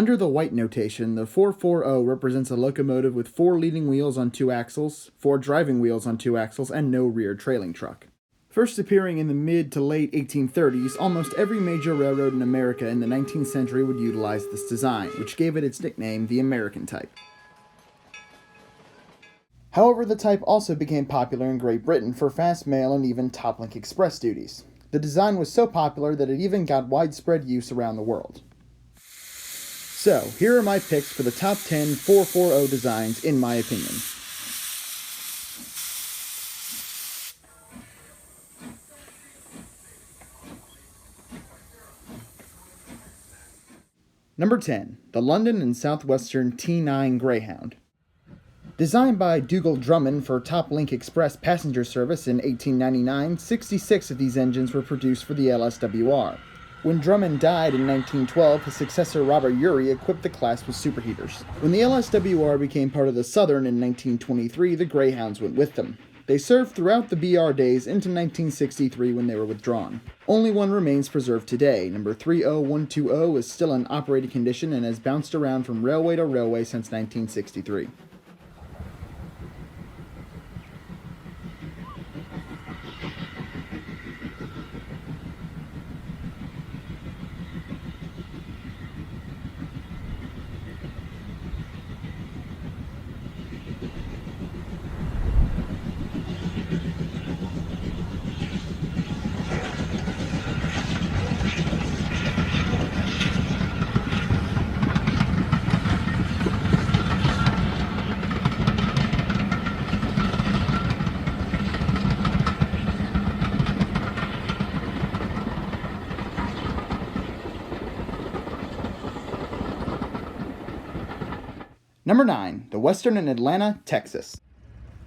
Under the white notation, the 440 represents a locomotive with 4 leading wheels on 2 axles, 4 driving wheels on 2 axles, and no rear trailing truck. First appearing in the mid to late 1830s, almost every major railroad in America in the 19th century would utilize this design, which gave it its nickname, the American type. However, the type also became popular in Great Britain for fast mail and even top-link express duties. The design was so popular that it even got widespread use around the world. So, here are my picks for the top 10 440 designs in my opinion. Number 10. The London and Southwestern T9 Greyhound. Designed by Dougal Drummond for Top-Link Express passenger service in 1899, 66 of these engines were produced for the LSWR. When Drummond died in 1912, his successor Robert Urey equipped the class with superheaters. When the LSWR became part of the Southern in 1923, the Greyhounds went with them. They served throughout the BR days into 1963 when they were withdrawn. Only one remains preserved today. Number 30120 is still in operating condition and has bounced around from railway to railway since 1963. Number 9. The Western and Atlanta, Texas.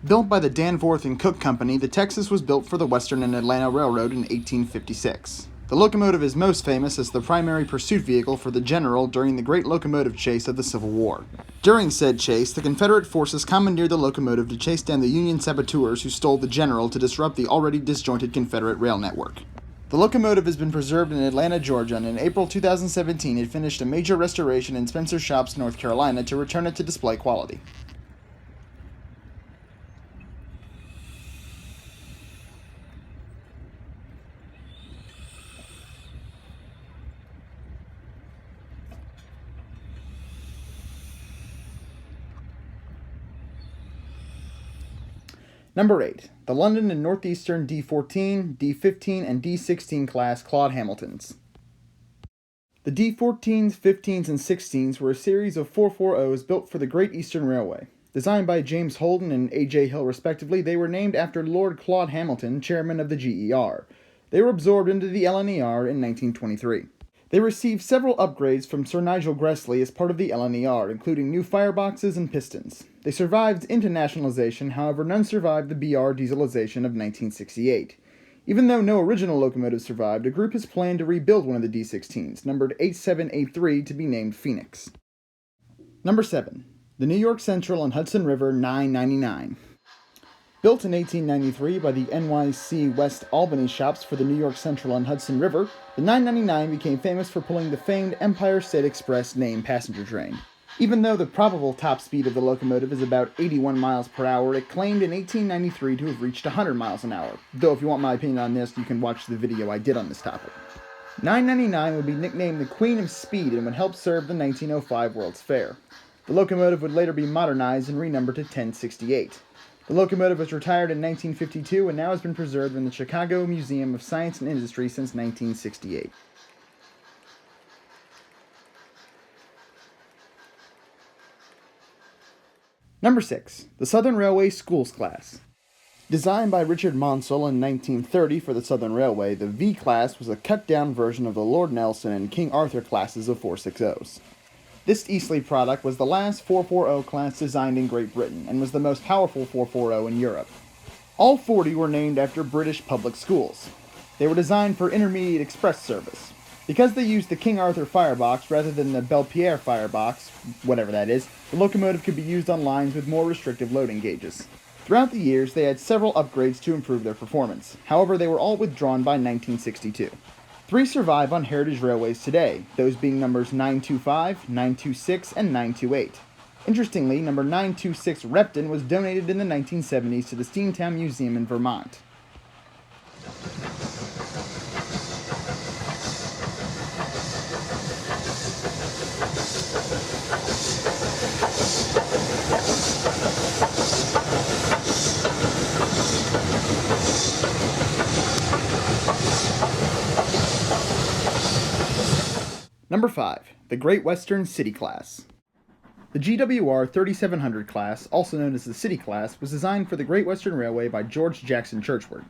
Built by the Danforth and Cook Company, the Texas was built for the Western and Atlanta Railroad in 1856. The locomotive is most famous as the primary pursuit vehicle for the general during the Great Locomotive Chase of the Civil War. During said chase, the Confederate forces commandeered the locomotive to chase down the Union saboteurs who stole the general to disrupt the already disjointed Confederate rail network. The locomotive has been preserved in Atlanta, Georgia, and in April 2017 it finished a major restoration in Spencer Shops, North Carolina to return it to display quality. Number 8. The London and Northeastern D14, D15, and D16 class Claude Hamiltons. The D14s, 15s, and 16s were a series of 440s built for the Great Eastern Railway. Designed by James Holden and A.J. Hill respectively, they were named after Lord Claude Hamilton, chairman of the GER. They were absorbed into the LNER in 1923. They received several upgrades from Sir Nigel Gressley as part of the LNER, including new fireboxes and pistons. They survived internationalization, however none survived the BR dieselization of 1968. Even though no original locomotive survived, a group has planned to rebuild one of the D16s, numbered 8783, to be named Phoenix. Number 7. The New York Central and Hudson River 999. Built in 1893 by the NYC West Albany shops for the New York Central and Hudson River, the 999 became famous for pulling the famed Empire State Express named passenger train. Even though the probable top speed of the locomotive is about 81 miles per hour, it claimed in 1893 to have reached 100 miles an hour. Though if you want my opinion on this, you can watch the video I did on this topic. 999 would be nicknamed the Queen of Speed and would help serve the 1905 World's Fair. The locomotive would later be modernized and renumbered to 1068. The locomotive was retired in 1952 and now has been preserved in the Chicago Museum of Science and Industry since 1968. Number 6. The Southern Railway Schools Class. Designed by Richard Monsell in 1930 for the Southern Railway, the V Class was a cut-down version of the Lord Nelson and King Arthur classes of 460s. This Eastleigh product was the last 440 class designed in Great Britain, and was the most powerful 440 in Europe. All 40 were named after British public schools. They were designed for intermediate express service. Because they used the King Arthur firebox rather than the Belpierre firebox, whatever that is, the locomotive could be used on lines with more restrictive loading gauges. Throughout the years, they had several upgrades to improve their performance. However, they were all withdrawn by 1962. 3 survive on heritage railways today, those being numbers 925, 926, and 928. Interestingly, number 926 Repton was donated in the 1970s to the Steamtown Museum in Vermont. Number 5. The Great Western City Class. The GWR 3700 class, also known as the City Class, was designed for the Great Western Railway by George Jackson Churchward.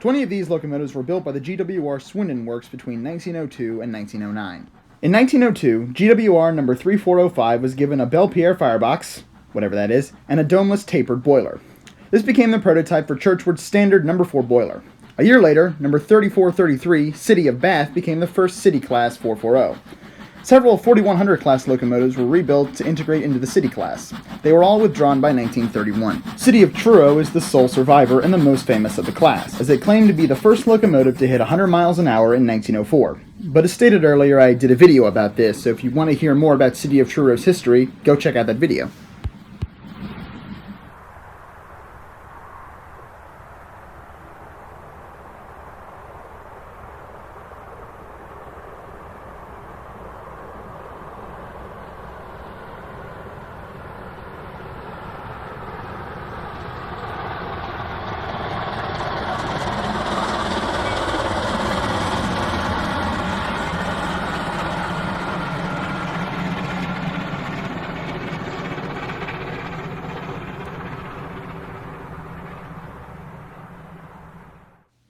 20 of these locomotives were built by the GWR Swindon Works between 1902 and 1909. In 1902, GWR number 3405 was given a Belpierre firebox, whatever that is, and a domeless tapered boiler. This became the prototype for Churchward's standard number 4 boiler. A year later, number 3433, City of Bath, became the first City Class 440. Several 4100 class locomotives were rebuilt to integrate into the City Class. They were all withdrawn by 1931. City of Truro is the sole survivor and the most famous of the class, as it claimed to be the first locomotive to hit 100 miles an hour in 1904. But as stated earlier, I did a video about this, so if you want to hear more about City of Truro's history, go check out that video.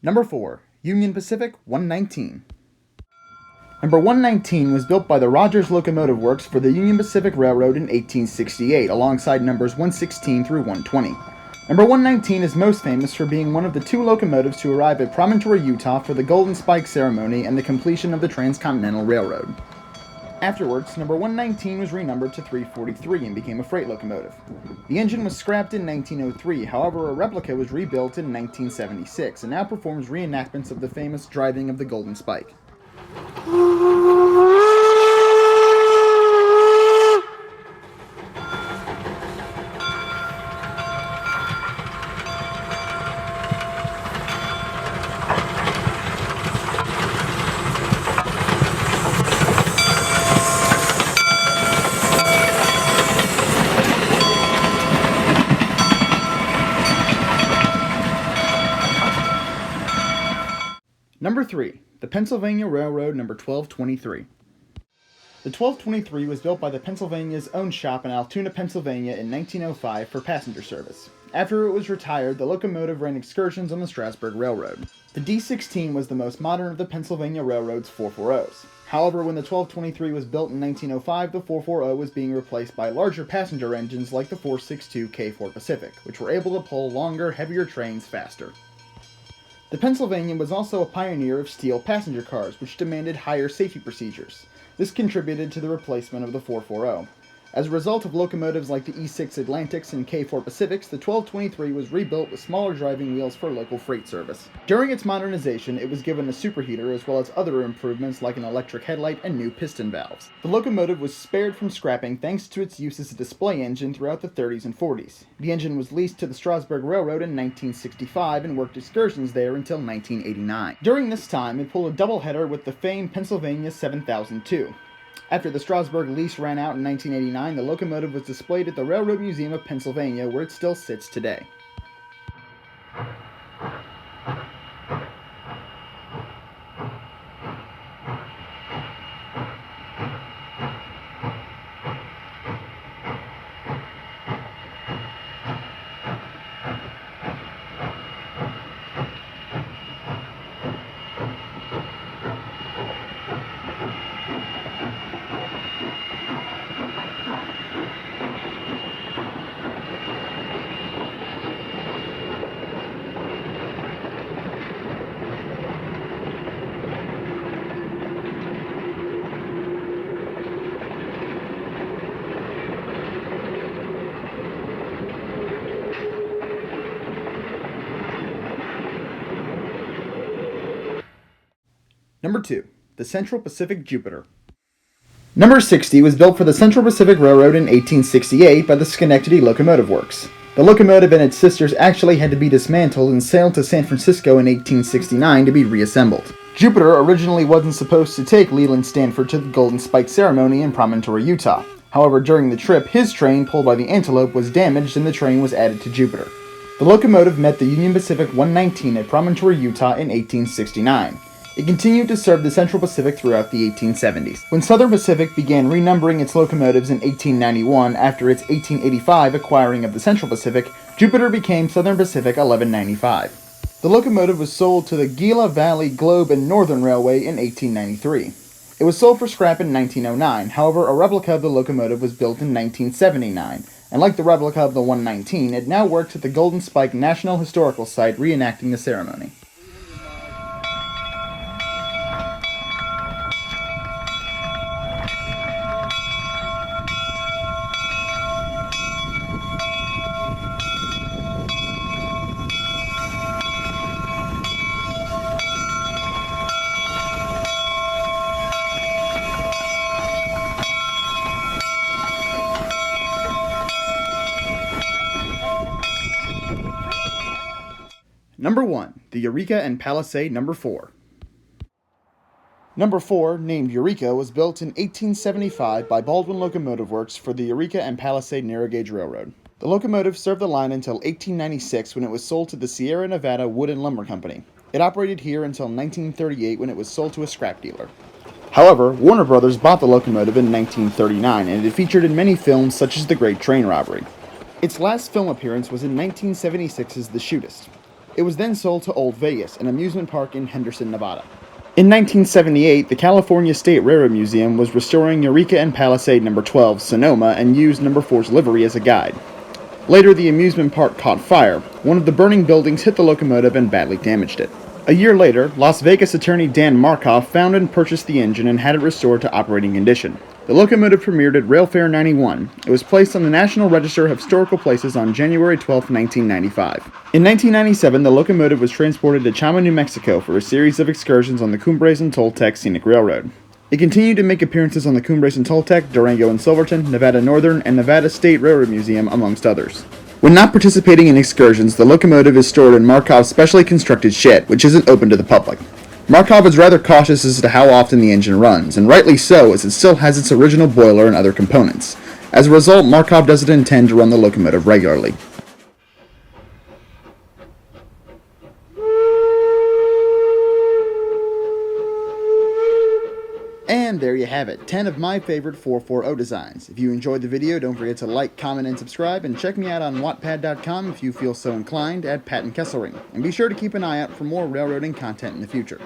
Number 4. Union Pacific 119. Number 119 was built by the Rogers Locomotive Works for the Union Pacific Railroad in 1868, alongside numbers 116 through 120. Number 119 is most famous for being one of the 2 locomotives to arrive at Promontory, Utah for the Golden Spike ceremony and the completion of the Transcontinental Railroad. Afterwards, number 119 was renumbered to 343 and became a freight locomotive. The engine was scrapped in 1903, however a replica was rebuilt in 1976 and now performs reenactments of the famous driving of the Golden Spike. Number 3. The Pennsylvania Railroad number 1223. The 1223 was built by the Pennsylvania's own shop in Altoona, Pennsylvania in 1905 for passenger service. After it was retired, the locomotive ran excursions on the Strasburg Railroad. The D16 was the most modern of the Pennsylvania Railroad's 440s. However, when the 1223 was built in 1905, the 440 was being replaced by larger passenger engines like the 462 K4 Pacific, which were able to pull longer, heavier trains faster. The Pennsylvania was also a pioneer of steel passenger cars, which demanded higher safety procedures. This contributed to the replacement of the 440. As a result of locomotives like the E6 Atlantics and K4 Pacifics, the 1223 was rebuilt with smaller driving wheels for local freight service. During its modernization, it was given a superheater as well as other improvements like an electric headlight and new piston valves. The locomotive was spared from scrapping thanks to its use as a display engine throughout the 30s and 40s. The engine was leased to the Strasburg Railroad in 1965 and worked excursions there until 1989. During this time, it pulled a doubleheader with the famed Pennsylvania 7002. After the Strasburg lease ran out in 1989, the locomotive was displayed at the Railroad Museum of Pennsylvania, where it still sits today. Number 2. the Central Pacific Jupiter. Number 60 was built for the Central Pacific Railroad in 1868 by the Schenectady Locomotive Works. The locomotive and its sisters actually had to be dismantled and sailed to San Francisco in 1869 to be reassembled. Jupiter originally wasn't supposed to take Leland Stanford to the Golden Spike ceremony in Promontory, Utah. However, during the trip, his train, pulled by the Antelope, was damaged and the train was added to Jupiter. The locomotive met the Union Pacific 119 at Promontory, Utah in 1869. It continued to serve the Central Pacific throughout the 1870s. When Southern Pacific began renumbering its locomotives in 1891 after its 1885 acquiring of the Central Pacific, Jupiter became Southern Pacific 1195. The locomotive was sold to the Gila Valley, Globe, and Northern Railway in 1893. It was sold for scrap in 1909, however a replica of the locomotive was built in 1979, and like the replica of the 119, it now works at the Golden Spike National Historical Site reenacting the ceremony. Number 1. The Eureka and Palisade Number 4. Number 4, named Eureka, was built in 1875 by Baldwin Locomotive Works for the Eureka and Palisade Narrow Gauge Railroad. The locomotive served the line until 1896 when it was sold to the Sierra Nevada Wood and Lumber Company. It operated here until 1938 when it was sold to a scrap dealer. However, Warner Brothers bought the locomotive in 1939 and it featured in many films such as The Great Train Robbery. Its last film appearance was in 1976's The Shootist. It was then sold to Old Vegas, an amusement park in Henderson, Nevada. In 1978, the California State Railroad Museum was restoring Eureka and Palisade Number 12, Sonoma, and used Number 4's livery as a guide. Later, the amusement park caught fire. One of the burning buildings hit the locomotive and badly damaged it. A year later, Las Vegas attorney Dan Markoff found and purchased the engine and had it restored to operating condition. The locomotive premiered at Rail Fair 91. It was placed on the National Register of Historical Places on January 12, 1995. In 1997, the locomotive was transported to Chama, New Mexico for a series of excursions on the Cumbres and Toltec Scenic Railroad. It continued to make appearances on the Cumbres and Toltec, Durango and Silverton, Nevada Northern, and Nevada State Railroad Museum, amongst others. When not participating in excursions, the locomotive is stored in Markov's specially constructed shed, which isn't open to the public. Markov is rather cautious as to how often the engine runs, and rightly so, as it still has its original boiler and other components. As a result, Markov doesn't intend to run the locomotive regularly. And there you have it, 10 of my favorite 440 designs. If you enjoyed the video, don't forget to like, comment, and subscribe, and check me out on Wattpad.com if you feel so inclined at Pat and Kesselring. And be sure to keep an eye out for more railroading content in the future.